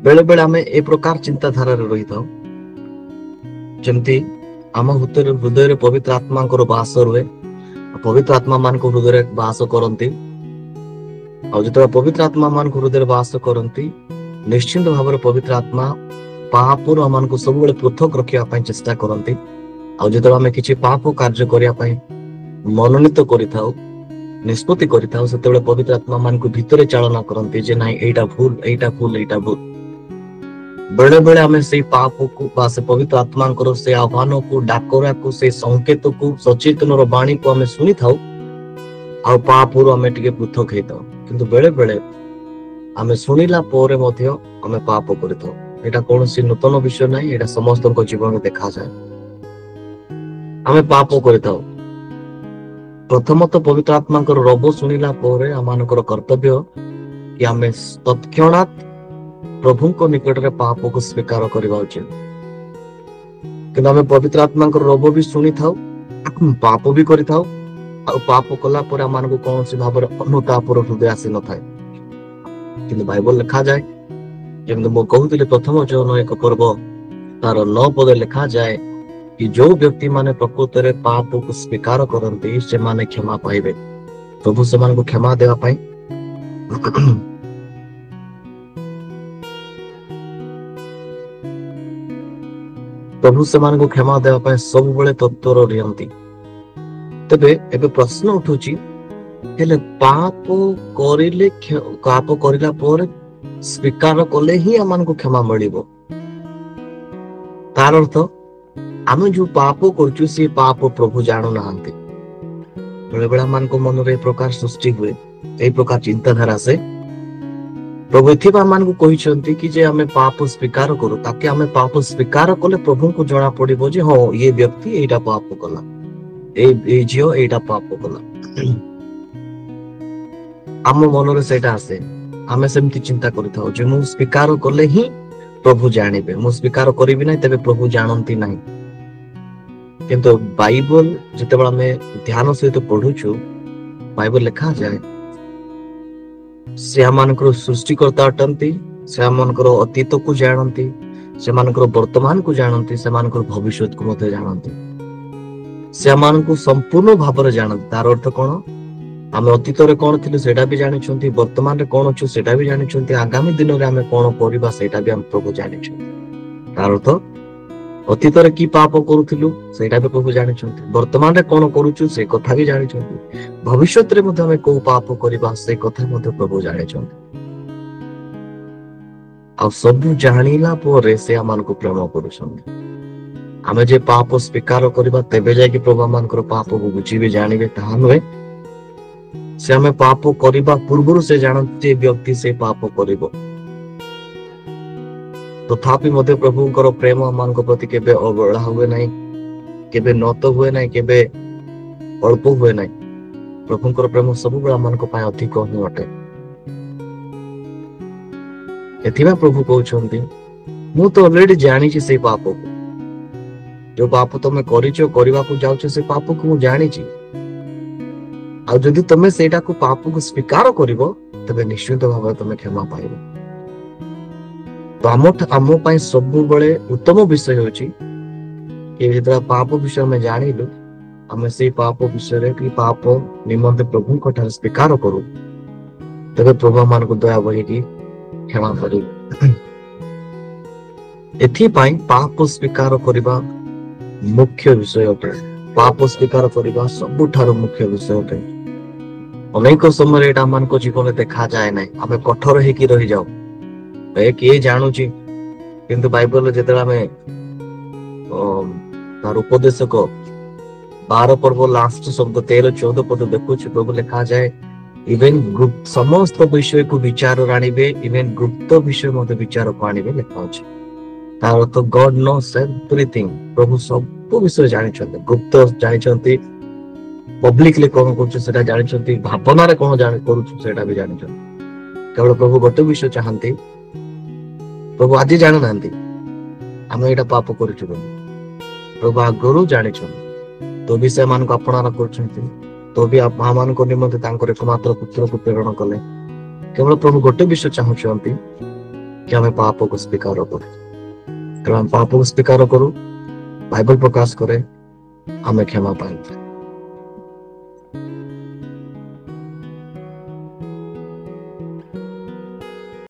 बेले बेले आमे ए प्रकार चिंताधारा रही था जमती आम हृदय पवित्र आत्मा बास रुए पवित्र आत्मा मान हृदय बास करती जो पवित्र आत्मा मान हृदय बास करती निश्चिंत भाव पवित्र आत्मा पापरू आम सब पृथक रखा चेष्टा करती जो आम कि पाप कार्य करने मनोनीत कर निष्पत्ति कर पवित्र आत्मा मान भितर चालना करती जे ना एटा भूल एटा भूल एटा भूल बेले बेले आम से पाप को से पवित्र आत्मा से आह्वान को डाकरा को से संकेत को सचेतन वाणी को आम शुणी था पापरू आम टे पृथक होता किंतु बेले बेले आम शुणिला आम पाप कर कौन सी नूतन विषय ना ये समस्त जीवन में देखा जाए आम पाप कर प्रथमतः पवित्र आत्मा रब शुणिला आम कर्तव्य कि आम तत्क्षणात् प्रभु को निकट में पाप को स्वीकार करवा उचित किंतु आम पवित्र आत्मा रब भी शुणी था पाप भी कर पाप कला आम कौन सी भाव अनुताप हृदय आसी न था कि बाइबल लिखा जाए जमी मु कहूली प्रथम जौन एक पर्व तार 9 पद लिखा जाए कि जो व्यक्ति माने प्रकृत में पाप को स्वीकार करती से माने क्षमा पाइबे प्रभु से को क्षमा देवा पाई प्रभु से को क्षमा देवा पाई सब बड़े तत्पर रही तेबे एबे प्रश्न उठुची हेले पाप करिले पाप करिला पर स्वीकार कले ही आम को क्षमा मिलिबो तार अर्थ आम जो पाप करचु से पाप प्रभु जानू ना बेले बेले मान को मन रे प्रकार सृष्टि हुए ए प्रकार चिंताधारा से प्रभु एथिबा मान को कहिसंती कि जे आमे पाप स्वीकार करू ताकि आमे पाप स्वीकार कले प्रभु को जणा पड़िबो जे हां ये व्यक्ति एटा पाप कला ए जियो एटा पाप कला आम मन रे सेटा आसे आमे सेमती चिंता करिथाउ जे मु स्वीकार कले ही प्रभु जानिबे मु स्वीकार करिबि नै तबे प्रभु जानंती नै किंतु बाइबल जितेबाला में ध्यान सहित पढ़ुछु बाइबल लिखा जाए से आमानकर सृष्टिकर्ता अटंती से आमानकर अतीत को जानती से मानकर वर्तमान को जानती से मानकर भविष्य को मते जानती से आमानको संपूर्ण भाव रे जानती तार अर्थ कोन आमे अतीत रे कोन थिलु सेटा भी जानि छथि वर्तमान रे कोन छु सेटा भी जानि छथि आगामी दिन रे आमे कोन करिबा सेटा भी हम प्रभु जानि छथि तार अर्थ अतीत रे की पाप करूथिलु सेटा भी प्रभु जानि छथि वर्तमान रे कोन करूछु से कथा भी जानि छथि भविष्य रे मध्ये हम को पाप करिबा से कथा मध्ये प्रभु जानि छथि आ सब जानिला परे से आमान को प्रेम करूछथि आमे जे पाप स्वीकार करिबा तेबे जाय कि प्रभु आमानकर पाप को बुझिबे जानिबे ताहा नय से हमें पाप करिबा पूर्वरु से जानते व्यक्ति से पाप करिबो तथापि मध्य प्रभुଙ୍କର प्रेम आमानक प्रति केबे अवहेला हुए नाही केबे नत हुए नाही केबे अल्प हुए नाही प्रभुଙ୍କର प्रेम सब बेला आमानक पाए अधिक ही अटे एथिबा प्रभु कहउछंती मु तो ऑलरेडी जानि छी से पाप को जो पाप तमे करिछो करबा को जाउछो से पाप को मु जानि छी आ जदि तमे सेटा को पाप को स्वीकार करिवो तबे निश्चित भाव तमे क्षमा पाइबो तो आम पाई सब बड़े उत्तम विषय होची कि जेतरा पाप विषय में जानिलु आमे से पाप विषय रे कि पाप निमंते प्रभु को ठार स्वीकार करू तबे प्रभु मान को दया बही की क्षमा करू एथि पाई पाप स्वीकार करबा मुख्य विषय अटे पाप स्वीकार करबा सबुठार मुख्य विषय अटे अनेक समय एटा मान को जीवन देखा जाए ना आमे कठोर हे की रही जाओ किए जानूची किंतु बाइबल जेतला में तार उपदेशक 12 पर्व लास्ट शब्द 13-14 पद देखुछ प्रभु लिखा जाए इवेन गुप्त समस्त विषय को विचार राणीबे इवेन गुप्त विषय मते विचार को आनीबे लिखा अछि तार तो गॉड नोस एवरीथिंग प्रभु सब विषय जानि छथि गुप्त जानि छथि पब्लिकली कोन करछ सेटा जानि छथि भावना रे कोन जानि करूछ सेटा भी जानि छथि केवल प्रभु गोटे विषय चाहंती प्रभु आज जानु नांती आमे एटा पाप करूछु प्रभु आगरु जानि छ तो विषय मान को अपनार करछथि तो भी आप मान को निमंते तांकर एकमात्र पुत्र को प्रेरण कले केवल प्रभु गोटे विषय चाहुछंती कि आम पाप को स्वीकार करू। तेणु आम पाप को स्वीकार करू, बाइबल प्रकाश करे आम क्षमा पाए।